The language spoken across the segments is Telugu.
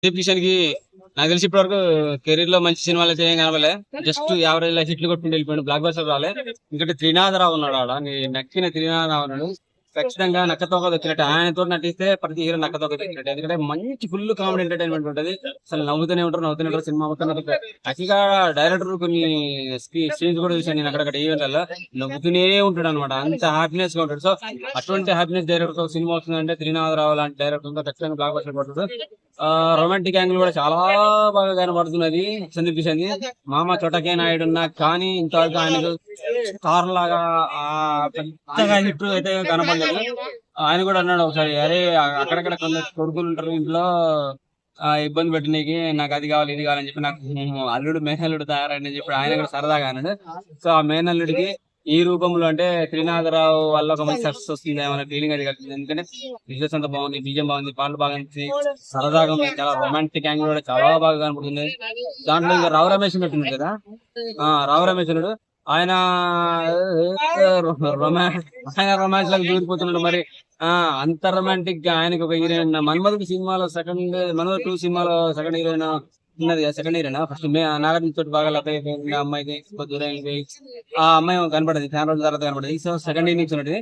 కిషన్ కి నాకు తెలిసి ఇప్పటి వరకు కెరీర్ లో మంచి సినిమాలు అయితే ఏం కనవలే. జస్ట్ యావరేజ్ లా హిట్లు కొట్టుకుంటూ వెళ్ళిపోయాడు. బ్లాక్ బస్టర్ రాలే. ఇంకటి త్రినాథరావు ఉన్నాడు ఆడ. నక్కిన త్రినాథరావు ఉన్నాడు. ఖచ్చితంగా నక్కతోక వచ్చినట్టు ఆయనతో నటిస్తే ప్రతి హీరో నక్కతోక వచ్చినట్టు. ఎందుకంటే మంచి ఫుల్ కామెడీ ఎంటర్టైన్మెంట్ ఉంటది. అసలు నవ్వుతూనే ఉంటారు సినిమా మొత్తం. అతిగా డైరెక్టర్ కొన్ని సీన్స్ కూడా చూసాను నేను అక్కడక్కడ ఈవెంట్లలో. నవ్వుతూనే ఉంటాడు అనమాట. అంత హ్యాపీనెస్ గా ఉంటాడు. సో అటువంటి హ్యాపీనెస్ డైరెక్టర్ తో సినిమా వస్తుందంటే త్రినాథరావు లాంటి డైరెక్టర్ తో ఖచ్చితంగా బ్లాక్ బస్టర్ పడుతుంది. రొమాంటిక్ యాంగిల్ కూడా చాలా బాగా కనబడుతున్నది సందీప్ కిషన్ ది. మామ చోటకే నాయుడు ఉన్నా కానీ ఇంతవరకు ఆయనకు స్టార్ లాగా పెద్దగా హిట్ అయితే కనపడలేదు. ఆయన కూడా అన్నాడు ఒకసారి, అరే అక్కడక్కడ కొందరు కొడుకులు ఉంటారు ఇంట్లో ఇబ్బంది పెట్టినకి, నాకు అది కావాలి ఇది కావాలని చెప్పి నాకు అల్లుడు మేనల్లుడు తయారని చెప్పి ఆయన కూడా సరదాగా అన్నాడు. సో ఆ మేనల్లుడికి ఈ రూపంలో అంటే త్రినాథరావు వల్ల ఒక మంచి సక్సెస్ వస్తుంది అనే ఫీలింగ్ అది కలిగింది. ఎందుకంటే విజువల్స్ అంతా బాగుంది, బీజం బాగుంది, పాటలు బాగా సరదాగా ఉంది, చాలా రొమాంటిక్ యాంగిల్ కూడా చాలా బాగా కనపడుతుంది. దాంట్లో ఇంకా రావు రమేష్ ఉన్నట్టుంది కదా. రావు రమేష్ ఉన్నాడు. ఆయన ఆయన రొమాన్స్ లాగా దూరిపోతున్నాడు మరి. అంత రొమాంటిక్ గా ఆయనకు ఒక హీరోయిన్ మన్మధుడు సినిమాలో మన్మధుడు 2 సినిమాలో సెకండ్ హీరోయిన్ ఉన్నది. సెకండ్ హీరోయిన్ ఫస్ట్ నాగార్జున తోటి బాగా లవ్ అయిపోయింది అమ్మాయికి. ఆ అమ్మాయి కనపడదు, చాలా రోజుల తర్వాత కనపడదు. సో సెకండ్ ఇన్నింగ్స్ ఉన్నది.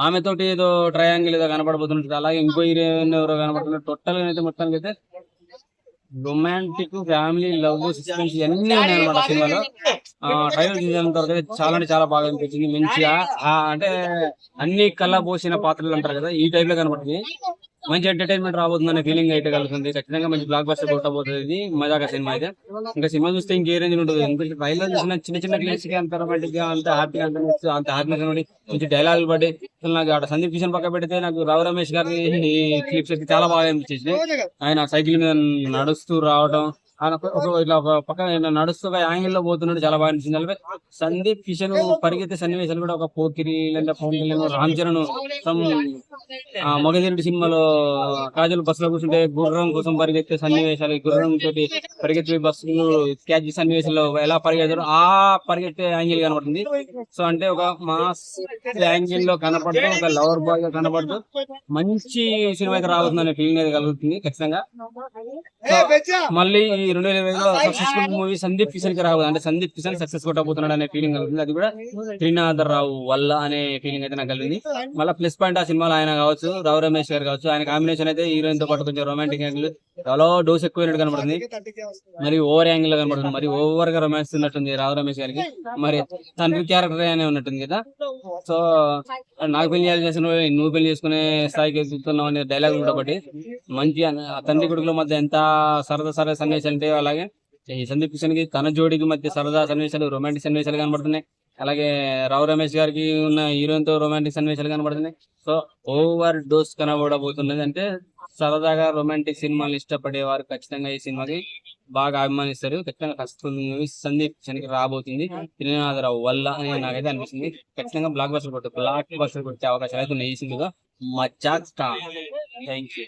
ఆమె తోటి ఏదో ట్రయాంగిల్ ఏదో కనపడబోతుంటది. అలాగే ఇంకో హీరోయిన్ ఎవరో కనపడుతున్నారు. టోటల్ గా అయితే మొత్తానికి అయితే రొమాంటిక్, ఫ్యామిలీ, లవ్, సస్పెన్స్ అన్ని ఉన్నాయి అనమాట సినిమాలో. ట్రైలర్ చూసేంత వరకు అయితే చాలా అంటే చాలా బాగా అనిపించింది. మంచిగా అంటే అన్ని కళ్ళ పోసిన పాత్రలు అంటారు కదా, ఈ టైప్ లో కనపడుతుంది. మంచి ఎంటర్టైన్మెంట్ రాబోతుందనే ఫీలింగ్ అయితే కలుగుతుంది. ఖచ్చితంగా మంచి బ్లాక్ బస్టర్ కొట్టబోతుంది ఇది మజాగా సినిమా అయితే. ఇంకా సినిమా చూస్తే ఇంకే రేంజ్ ఉంటుంది. ఎందుకంటే ట్రైలర్ చూసిన చిన్న చిన్న క్లిప్స్ కి అంత రొమాంటిక్ గా అంత హ్యాపీగా అంత హ్యాపీనెస్ బట్టి మంచి డైలాగులు బట్టి అసలు నాకు అక్కడ సందీప్ కిషన్ పక్క పెడితే నాకు రావు రమేష్ గారి క్లిప్స్ అయితే చాలా బాగా అనిపించేసి. ఆయన సైకిల్ మీద నడుస్తూ రావడం, ఆయన ఇట్లా పక్కన నడుస్తూ ఒక యాంగిల్ లో పోతున్నాడు, చాలా బాగా అనిపించింది. అలాగే సందీప్ కిషన్ పరిగెత్తే సన్నివేశాలు కూడా ఒక పోకిరి లేదా పవన్ కళ్యాణ్, రామ్ చరణ్ మగధీరుడి సినిమాలో కాజల్ బస్సులో కూర్చుంటే గుర్రం కోసం పరిగెత్తే సన్నివేశాలు, గుర్రం తోటి పరిగెత్తే బస్సు క్యాచ్ సన్నివేశాల్లో ఎలా పరిగెత్తారు ఆ పరిగెత్తే యాంగిల్ కనబడుతుంది. సో అంటే ఒక మాస్ యాంగిల్ లో కనపడుతూ, ఒక లవర్ బాయ్ గా కనపడుతూ మంచి సినిమా అయితే రాబోతుందనే ఫీలింగ్ అయితే కలుగుతుంది ఖచ్చితంగా. మళ్ళీ 2020లో సక్సెస్ఫుల్ మూవీ సందీప్ కిషన్ కి రాబోతుంది. అంటే సందీప్ కిషన్ సక్సెస్ కొట్టబోతున్నాడు అనే ఫీలింగ్ కలుగుతుంది. అది కూడా త్రినాథరావు వల్ల అనే ఫీలింగ్ అయితే నాకు కలిగింది. మళ్ళీ ప్లస్ పాయింట్ ఆ సినిమాలో ఆయన కావచ్చు, రావు రమేష్ గారు కావచ్చు, ఆయన కాంబినేషన్ అయితే హీరోయిన్ తో పాటు కొంచెం రొమాంటిక్ యాంగిల్ చాలా డోస్ ఎక్కువైనట్టు కనబడుతుంది. మరి ఓవర్ యాంగిల్ లో కనబడుతుంది, మరి ఓవర్ గా రొమాన్స్ ఉన్నట్టుంది రావు రమేష్ గారికి. మరి తండ్రి క్యారెక్టర్ అనే ఉన్నట్టుంది కదా. సో నాకు పెళ్లి చేయాల్సి నువ్వు పెళ్లి చేసుకునే స్థాయికి ఎదుగుతున్నావు అనే డైలాగ్ ఉండబట్టి మంచి తండ్రి కొడుకుల మధ్య ఎంత సరదా సన్నివేశాలు అంటే, అలాగే ఈ సందీప్ కిషన్ కి తన జోడికి మధ్య సరదా సన్నివేశాలు, రొమాంటిక్ సన్నివేశాలు కనబడుతున్నాయి. అలాగే రావు రమేష్ గారికి ఉన్న హీరోయిన్ తో రొమాంటిక్ సన్నివేశాలు కనబడుతున్నాయి. సో ఓవర్ డోస్ కనబడబోతున్నది. అంటే సరదాగా రొమాంటిక్ సినిమాలు ఇష్టపడే వారు ఖచ్చితంగా ఈ సినిమాకి బాగా అభిమానిస్తారు. ఖచ్చితంగా సక్సెస్ఫుల్ మూవీ సందీప్ కిషన్ కి రాబోతుంది త్రినాథరావు వల్ల అని నాకైతే అనిపిస్తుంది. ఖచ్చితంగా బ్లాక్ బస్టర్ కొట్టే అవకాశాలు అయితే ఉన్నాయి ఈ సినిమాలో. మజా స్టార్. Thank you.